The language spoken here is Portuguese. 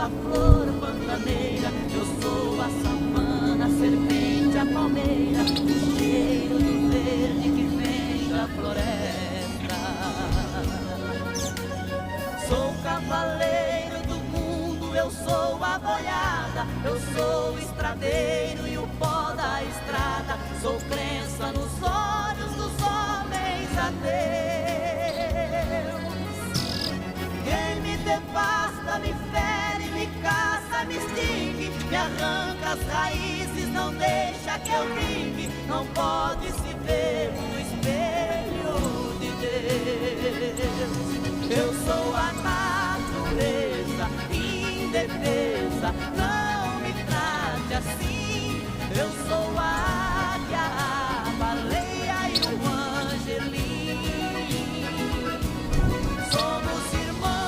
a flor pantaneira, eu sou a savana, a serpente, a palmeira, o cheiro do verde que vem da floresta. Sou cavaleiro do mundo, eu sou a boiada, eu sou o estradeiro e o pó da estrada, sou crença nos olhos dos homens a Deus. Quem me devasta, me fere, me caça, me extingue, me arranca as raízes, não deixa que eu vingue, não pode se ver no espelho de Deus. Eu sou a natureza, indefesa, não me trate assim, eu sou